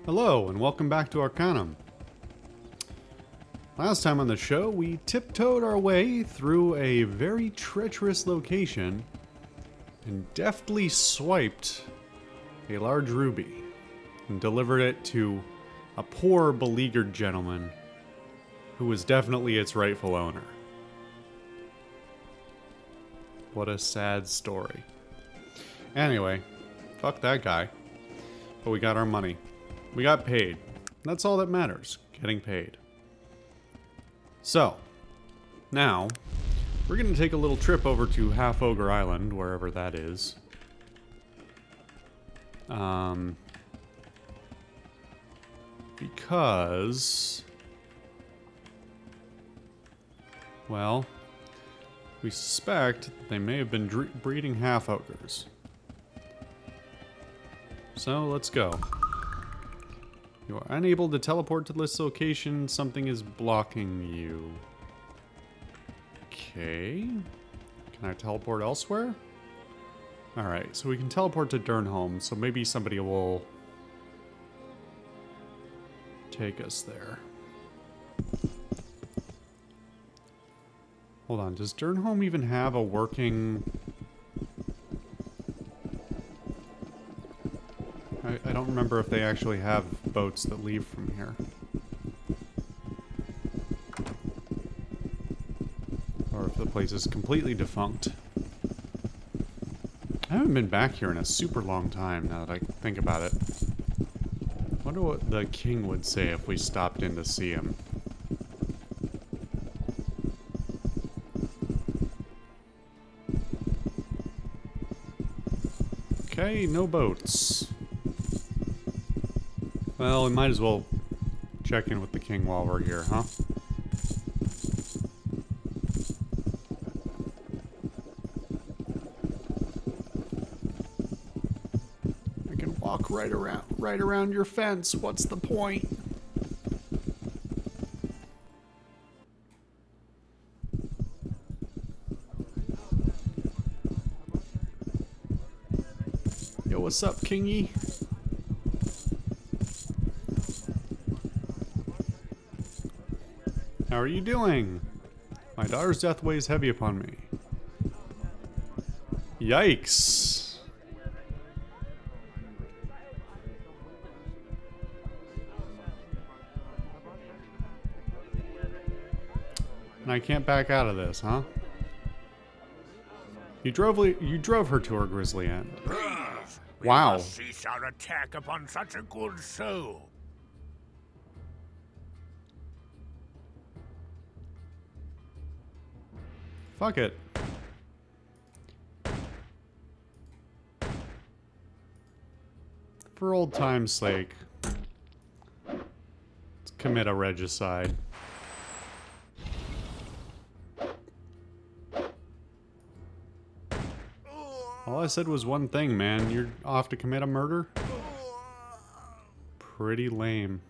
Hello, and welcome back to Arcanum. Last time on the show, we tiptoed our way through a very treacherous location and deftly swiped a large ruby and delivered it to a poor, beleaguered gentleman who was definitely its rightful owner. What a sad story. Anyway, fuck that guy. But we got our money. We got paid. That's all that matters, getting paid. So, now, we're going to take a little trip over to Half Ogre Island, wherever that is. Because, well, we suspect they may have been breeding half ogres. So, let's go. You are unable to teleport to this location. Something is blocking you. Okay. Can I teleport elsewhere? Alright, so we can teleport to Durnholm, so maybe somebody will take us there. Hold on, does Durnholm even have a working... I don't remember if they actually have boats that leave from here. Or if the place is completely defunct. I haven't been back here in a super long time now that I think about it. I wonder what the king would say if we stopped in to see him. Okay, no boats. Well, we might as well check in with the king while we're here, huh? I can walk right around your fence. What's the point? Yo, what's up, Kingy? How are you doing? My daughter's death weighs heavy upon me. Yikes. And I can't back out of this, huh? You drove her to her grisly end. Wow. We must cease our attack upon such a good soul. Fuck it. For old time's sake, let's commit a regicide. All I said was one thing, man. You're off to commit a murder? Pretty lame.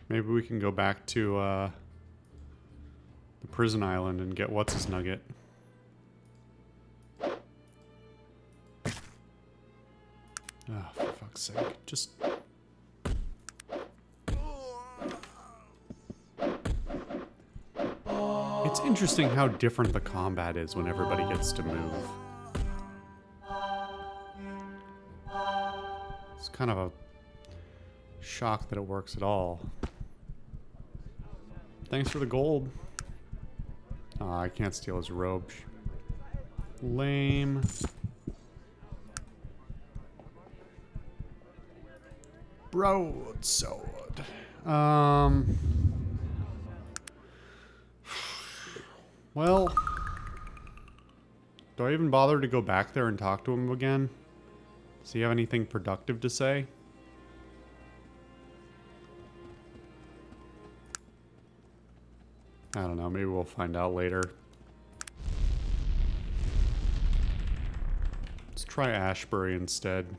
Maybe we can go back to the prison island and get what's-his-nugget. Oh, for fuck's sake. Just... It's interesting how different the combat is when everybody gets to move. It's kind of a shock that it works at all. Thanks for the gold. Oh, I can't steal his robe. Lame. Broadsword. Well, do I even bother to go back there and talk to him again? Does he have anything productive to say? I don't know, maybe we'll find out later. Let's try Ashbury instead.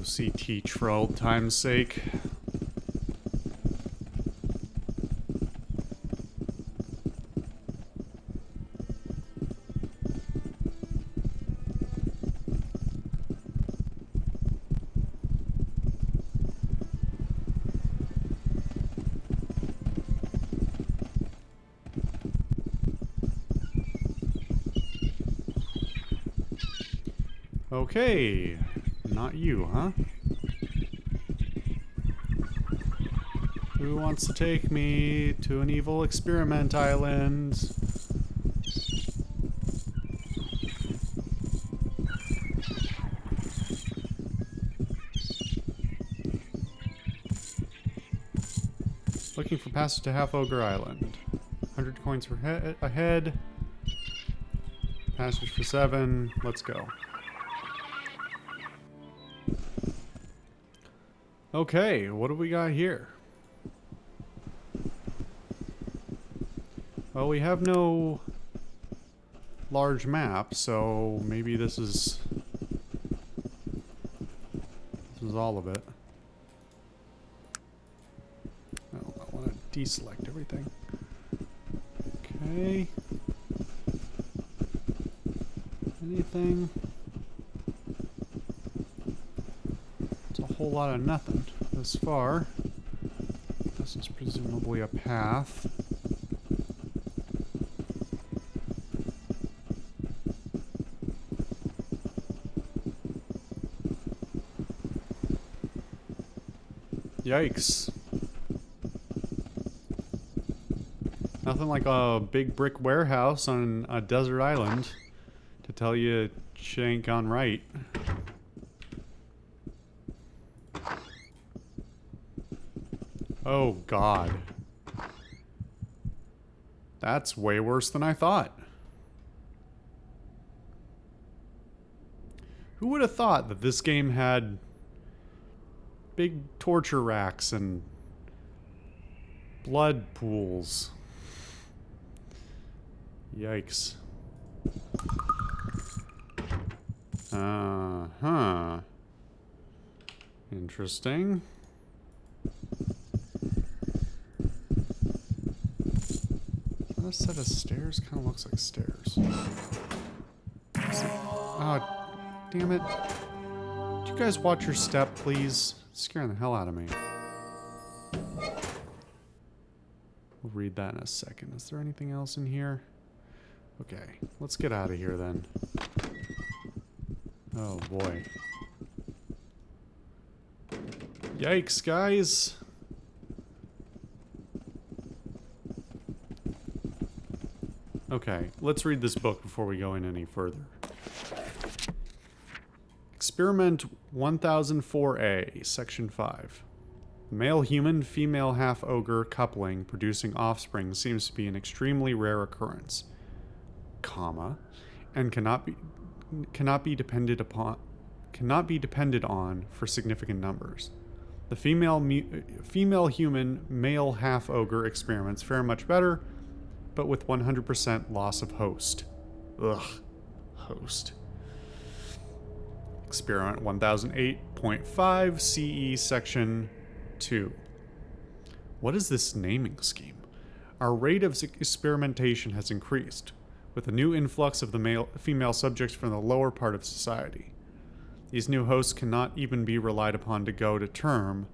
see Teach for old time's sake. Okay, not you, huh? Who wants to take me to an evil experiment island? Looking for passage to Half Ogre Island. 100 coins per ahead. Passage for 7. Let's go. Okay, what do we got here? Well, we have no large map, so maybe this is all of it. Oh, I want to deselect everything. Okay. Anything? Whole lot of nothing this far. This is presumably a path. Yikes. Nothing like a big brick warehouse on a desert island to tell you shit ain't gone right. Oh, God. That's way worse than I thought. Who would have thought that this game had big torture racks and blood pools? Yikes. Uh-huh. Interesting. A set of stairs? Kind of looks like stairs. Oh, damn it. Would you guys watch your step, please? It's scaring the hell out of me. We'll read that in a second. Is there anything else in here? Okay, let's get out of here then. Oh boy. Yikes, guys. Okay, let's read this book before we go in any further. Experiment 1004A, Section 5. Male human, female half-ogre coupling producing offspring seems to be an extremely rare occurrence, comma, and cannot be depended on for significant numbers. The female human, male half-ogre experiments fare much better, but with 100% loss of host. Ugh. Host. Experiment 1008.5 CE Section 2. What is this naming scheme? Our rate of experimentation has increased, with a new influx of the female subjects from the lower part of society. These new hosts cannot even be relied upon to go to term,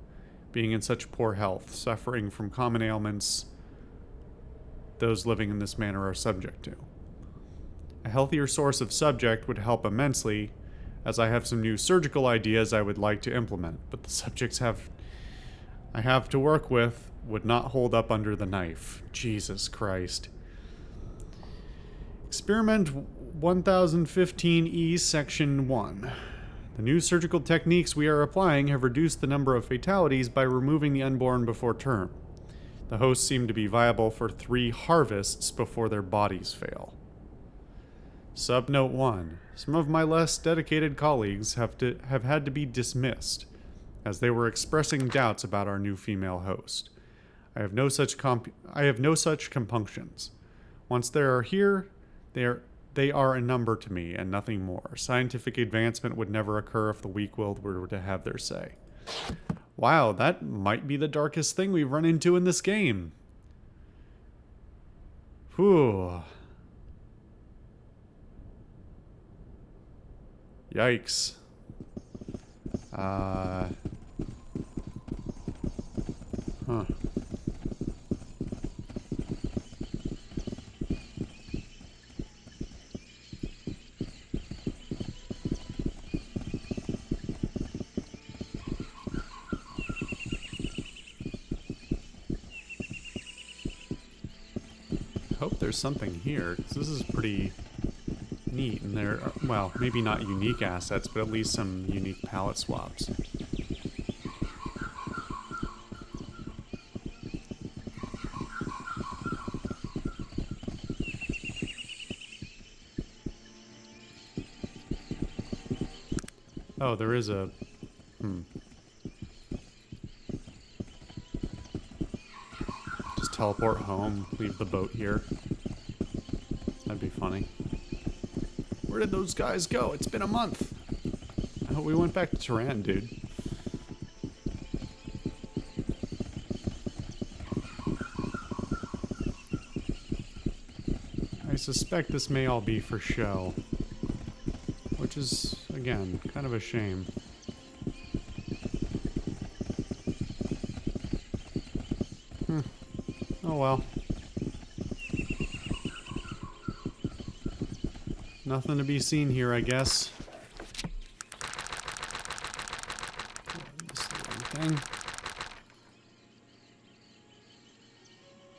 being in such poor health, suffering from common ailments those living in this manner are subject to. A healthier source of subject would help immensely, as I have some new surgical ideas I would like to implement, but the subjects I have to work with would not hold up under the knife. Jesus Christ. Experiment 1015E Section 1. The new surgical techniques we are applying have reduced the number of fatalities by removing the unborn before term. The hosts seem to be viable for 3 harvests before their bodies fail. Subnote 1. Some of my less dedicated colleagues have had to be dismissed, as they were expressing doubts about our new female host. I have no such compunctions. Once they are here, they They are a number to me and nothing more. Scientific advancement would never occur if the weak-willed were to have their say. Wow, that might be the darkest thing we've run into in this game. Whew. Yikes. Huh. Hope there's something here, because this is pretty neat, and there are, well, maybe not unique assets, but at least some unique palette swaps. Oh, there is a... Just teleport home, leave the boat here. That'd be funny. Where did those guys go? It's been a month. Oh, we went back to Tehran, dude. I suspect this may all be for show. Which is, again, kind of a shame. Oh well. Nothing to be seen here, I guess. This is the wrong thing.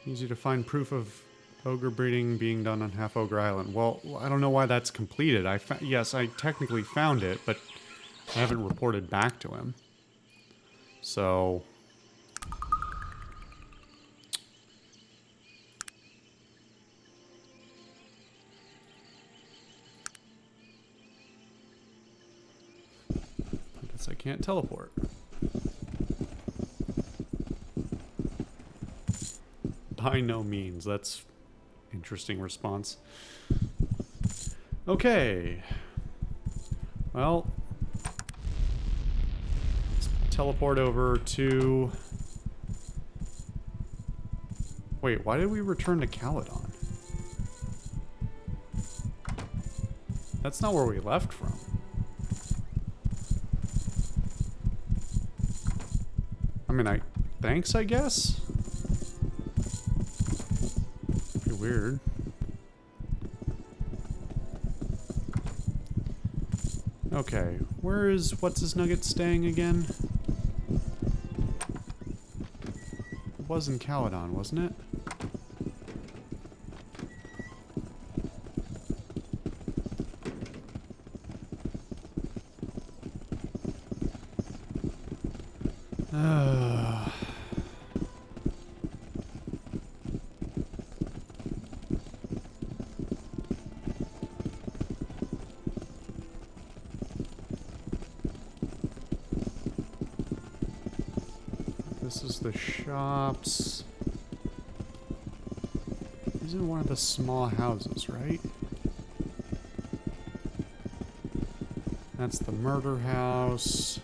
Easy to find proof of ogre breeding being done on Half Ogre Island. Well, I don't know why that's completed. Yes, I technically found it, but I haven't reported back to him. So... I guess I can't teleport. By no means. That's... interesting response. Okay. Well, let's teleport over to... Wait, why did we return to Caledon? That's not where we left from. I mean, thanks, I guess? Weird. Okay, where is What's-His-Nugget staying again? It was in Caledon, wasn't it? This is the shops. These are one of the small houses, right? That's the murder house.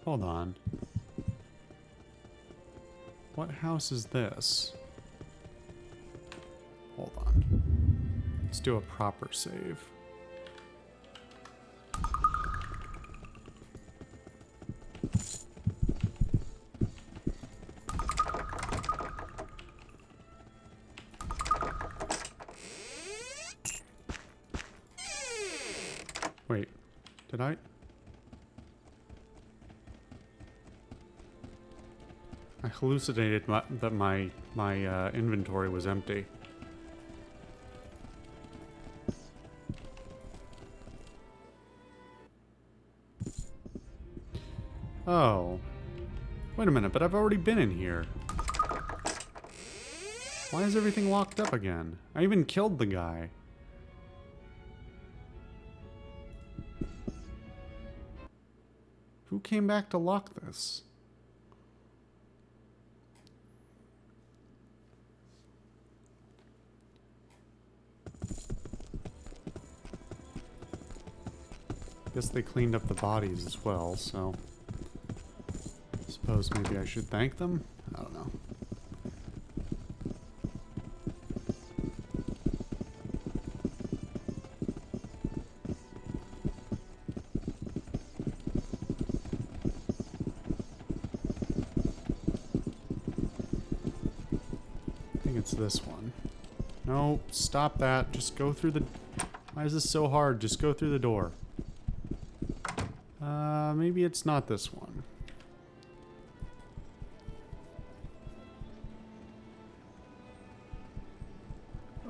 Hold on. What house is this? Hold on. Let's do a proper save. Wait, did I hallucinated that my inventory was empty. Oh. Wait a minute, but I've already been in here. Why is everything locked up again? I even killed the guy. Who came back to lock this? Guess they cleaned up the bodies as well, so I suppose maybe I should thank them? I don't know. I think it's this one. No, stop that. Just go through the... Why is this so hard? Just go through the door. Maybe it's not this one.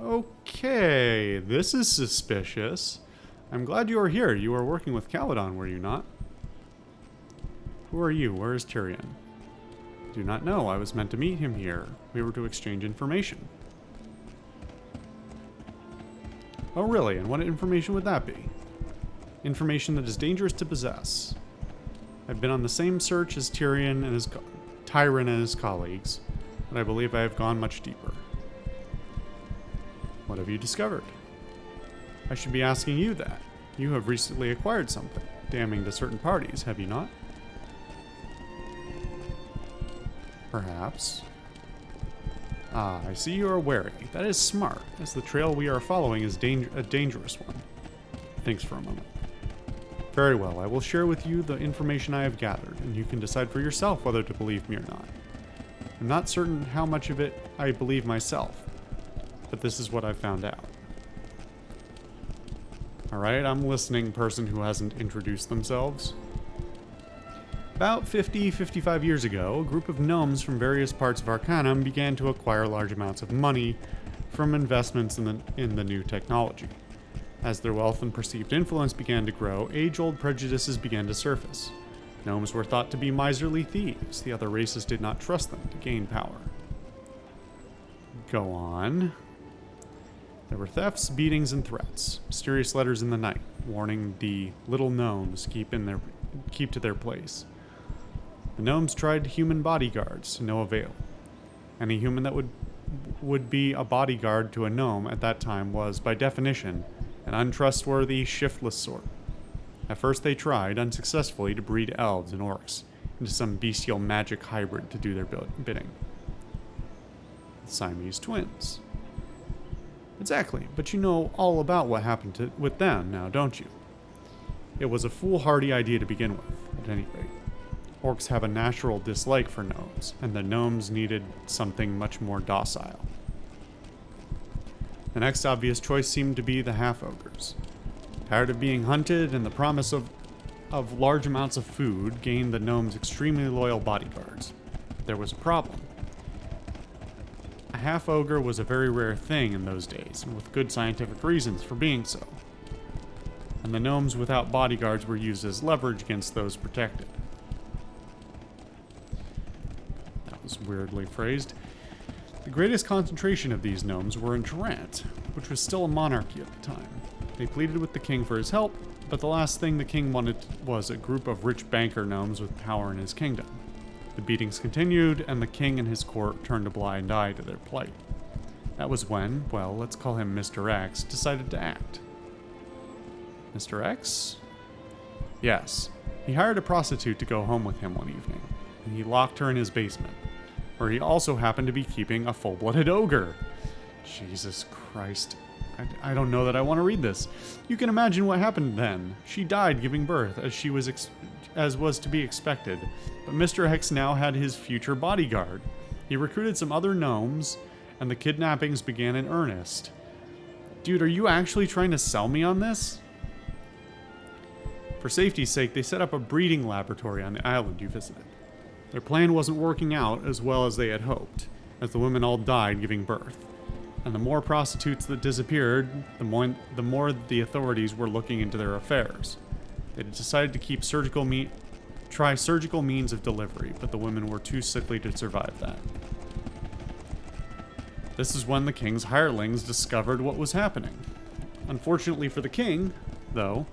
Okay, this is suspicious. I'm glad you are here. You were working with Caledon, were you not? Who are you? Where is Tyrion? Do not know. I was meant to meet him here. We were to exchange information. Oh, really? And what information would that be? Information that is dangerous to possess. I've been on the same search as Tyrion and his colleagues, but I believe I have gone much deeper. What have you discovered? I should be asking you that. You have recently acquired something, damning to certain parties, have you not? Perhaps. Ah, I see you are wary. That is smart, as the trail we are following is a dangerous one. Thanks for a moment. Very well, I will share with you the information I have gathered, and you can decide for yourself whether to believe me or not. I'm not certain how much of it I believe myself, but this is what I've found out. Alright, I'm listening, person who hasn't introduced themselves. About 55 years ago, a group of gnomes from various parts of Arcanum began to acquire large amounts of money from investments in the new technology. As their wealth and perceived influence began to grow, age-old prejudices began to surface. Gnomes were thought to be miserly thieves. The other races did not trust them to gain power. Go on. There were thefts, beatings, and threats. Mysterious letters in the night, warning the little gnomes keep to their place. The gnomes tried human bodyguards, to no avail. Any human that would be a bodyguard to a gnome at that time was, by definition, an untrustworthy, shiftless sort. At first they tried, unsuccessfully, to breed elves and orcs into some bestial magic hybrid to do their bidding. The Siamese twins. Exactly, but you know all about what happened with them now, don't you? It was a foolhardy idea to begin with, at any rate. Orcs have a natural dislike for gnomes, and the gnomes needed something much more docile. The next obvious choice seemed to be the half-ogres. Tired of being hunted, and the promise of large amounts of food gained the gnomes extremely loyal bodyguards. But there was a problem. A half-ogre was a very rare thing in those days, and with good scientific reasons for being so. And the gnomes without bodyguards were used as leverage against those protected. That was weirdly phrased. The greatest concentration of these gnomes were in Tarant, which was still a monarchy at the time. They pleaded with the king for his help, but the last thing the king wanted was a group of rich banker gnomes with power in his kingdom. The beatings continued, and the king and his court turned a blind eye to their plight. That was when, well, let's call him Mr. X, decided to act. Mr. X? Yes. He hired a prostitute to go home with him one evening, and he locked her in his basement, where he also happened to be keeping a full-blooded ogre. Jesus Christ. I don't know that I want to read this. You can imagine what happened then. She died giving birth, as was to be expected, but Mr. X now had his future bodyguard. He recruited some other gnomes, and the kidnappings began in earnest. Dude, are you actually trying to sell me on this? For safety's sake, they set up a breeding laboratory on the island you visited. Their plan wasn't working out as well as they had hoped, as the women all died giving birth. And the more prostitutes that disappeared, the more the authorities were looking into their affairs. They decided to try surgical means of delivery, but the women were too sickly to survive that. This is when the king's hirelings discovered what was happening. Unfortunately for the king, though,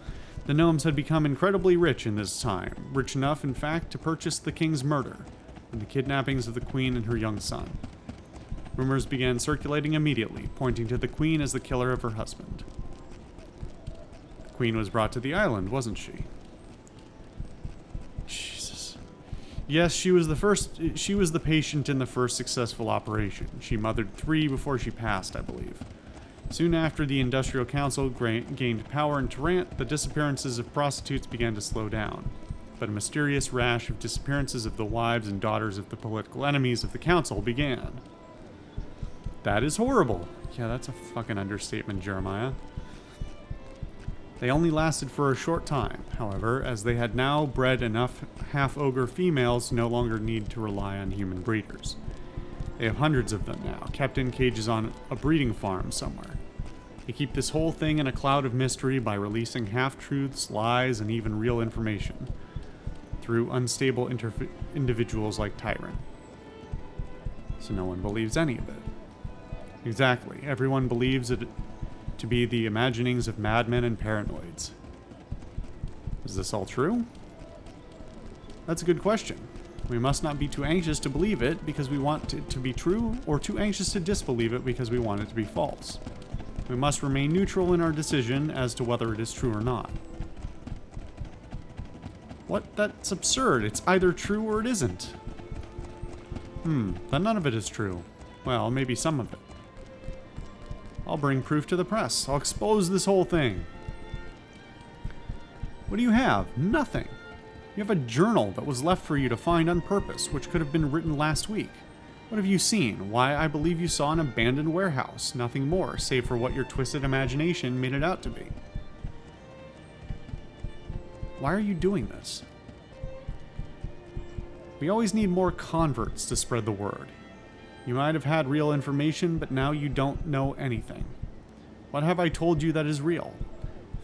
The gnomes had become incredibly rich in this time, rich enough, in fact, to purchase the king's murder and the kidnappings of the queen and her young son. Rumors began circulating immediately, pointing to the queen as the killer of her husband. The queen was brought to the island, wasn't she? Jesus. Yes, she was the patient in the first successful operation. She mothered 3 before she passed, I believe. Soon after the Industrial Council gained power in Tarrant, the disappearances of prostitutes began to slow down. But a mysterious rash of disappearances of the wives and daughters of the political enemies of the Council began. That is horrible. Yeah, that's a fucking understatement, Jeremiah. They only lasted for a short time, however, as they had now bred enough half-ogre females to no longer need to rely on human breeders. They have hundreds of them now, kept in cages on a breeding farm somewhere. They keep this whole thing in a cloud of mystery by releasing half-truths, lies, and even real information through unstable individuals like Tyron. So no one believes any of it. Exactly, everyone believes it to be the imaginings of madmen and paranoids. Is this all true? That's a good question. We must not be too anxious to believe it because we want it to be true, or too anxious to disbelieve it because we want it to be false. We must remain neutral in our decision as to whether it is true or not. What? That's absurd. It's either true or it isn't. Then none of it is true. Well, maybe some of it. I'll bring proof to the press. I'll expose this whole thing. What do you have? Nothing. You have a journal that was left for you to find on purpose, which could have been written last week. What have you seen? Why, I believe you saw an abandoned warehouse. Nothing more, save for what your twisted imagination made it out to be. Why are you doing this? We always need more converts to spread the word. You might have had real information, but now you don't know anything. What have I told you that is real?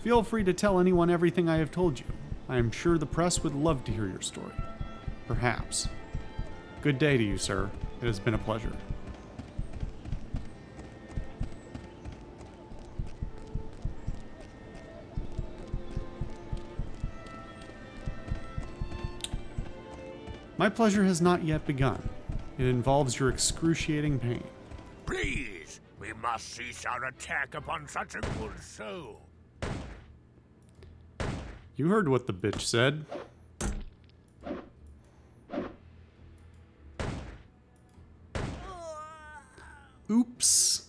Feel free to tell anyone everything I have told you. I am sure the press would love to hear your story. Perhaps. Good day to you, sir. It has been a pleasure. My pleasure has not yet begun. It involves your excruciating pain. Please, we must cease our attack upon such a good soul. You heard what the bitch said. Oops.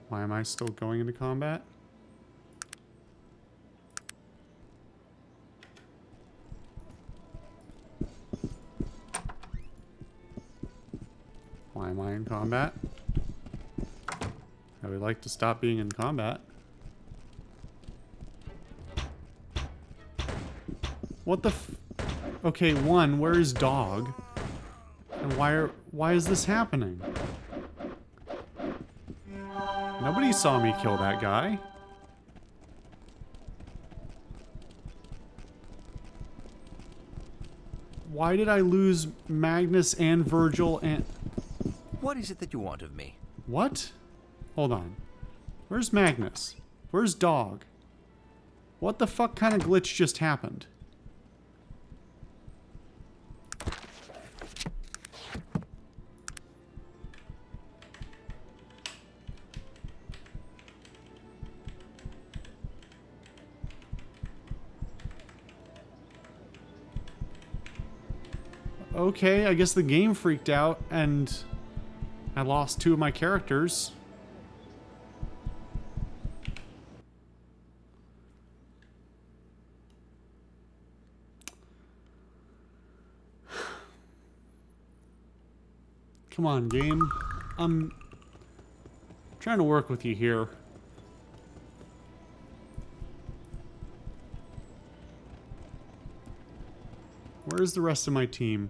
Why am I still going into combat? Why am I in combat? I would like to stop being in combat. What the f- Okay, one, where is dog? And why is this happening? Nobody saw me kill that guy. Why did I lose Magnus and Virgil and... What is it that you want of me? What? Hold on. Where's Magnus? Where's dog? What the fuck kind of glitch just happened? Okay, I guess the game freaked out and I lost 2 of my characters. Come on, game. I'm trying to work with you here. Where's the rest of my team?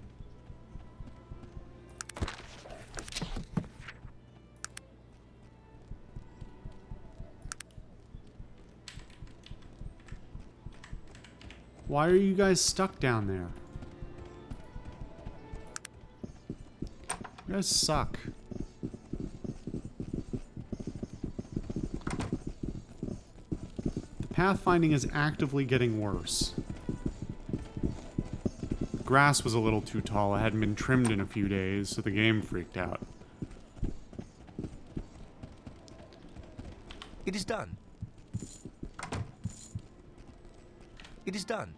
Why are you guys stuck down there? You guys suck. pathfinding is actively getting worse. The grass was a little too tall. It hadn't been trimmed in a few days, so the game freaked out. It is done. It is done.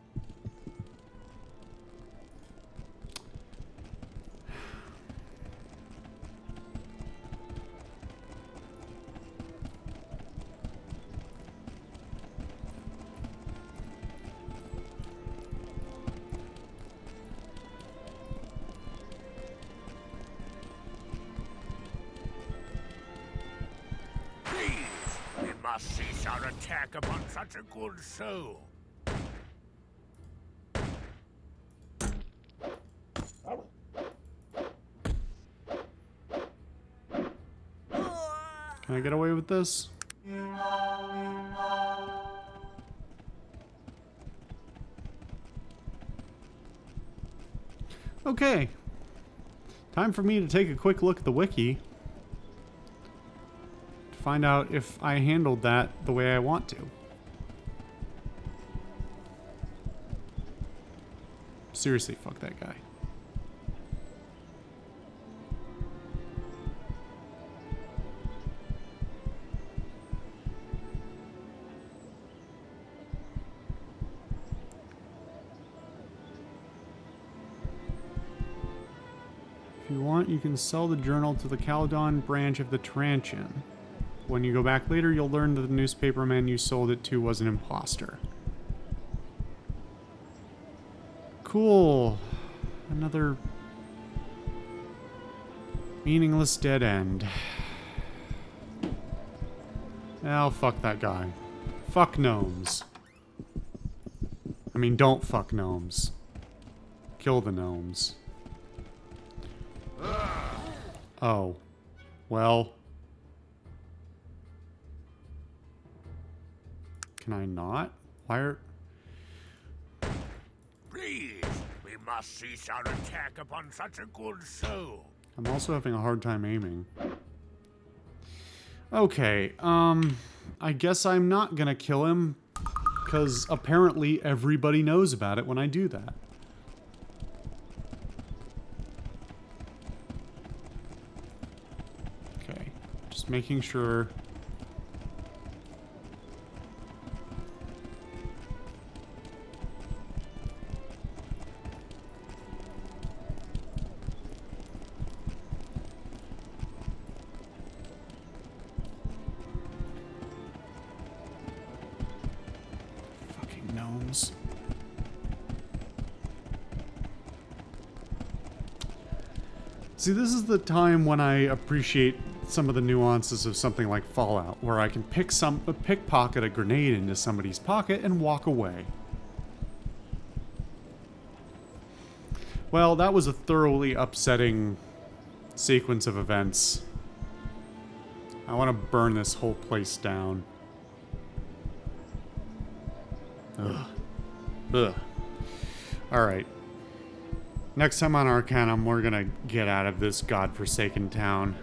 Cease our attack upon such a good soul. Can I get away with this? Okay. Time for me to take a quick look at the wiki. Find out if I handled that the way I want to. Seriously, fuck that guy. If you want, you can sell the journal to the Caledon branch of the Tranchian. When you go back later, you'll learn that the newspaperman you sold it to was an imposter. Cool. Another meaningless dead end. Well, fuck that guy. Fuck gnomes. I mean, don't fuck gnomes. Kill the gnomes. Oh. Well. Can I not? Why are... Please, we must cease our attack upon such a good soul. I'm also having a hard time aiming. Okay, I guess I'm not gonna kill him, because apparently everybody knows about it when I do that. Okay, just making sure... gnomes. See, this is the time when I appreciate some of the nuances of something like Fallout, where I can pickpocket a grenade into somebody's pocket and walk away. Well, that was a thoroughly upsetting sequence of events. I want to burn this whole place down. Ugh. Ugh. Alright. Next time on Arcanum, we're gonna get out of this godforsaken town.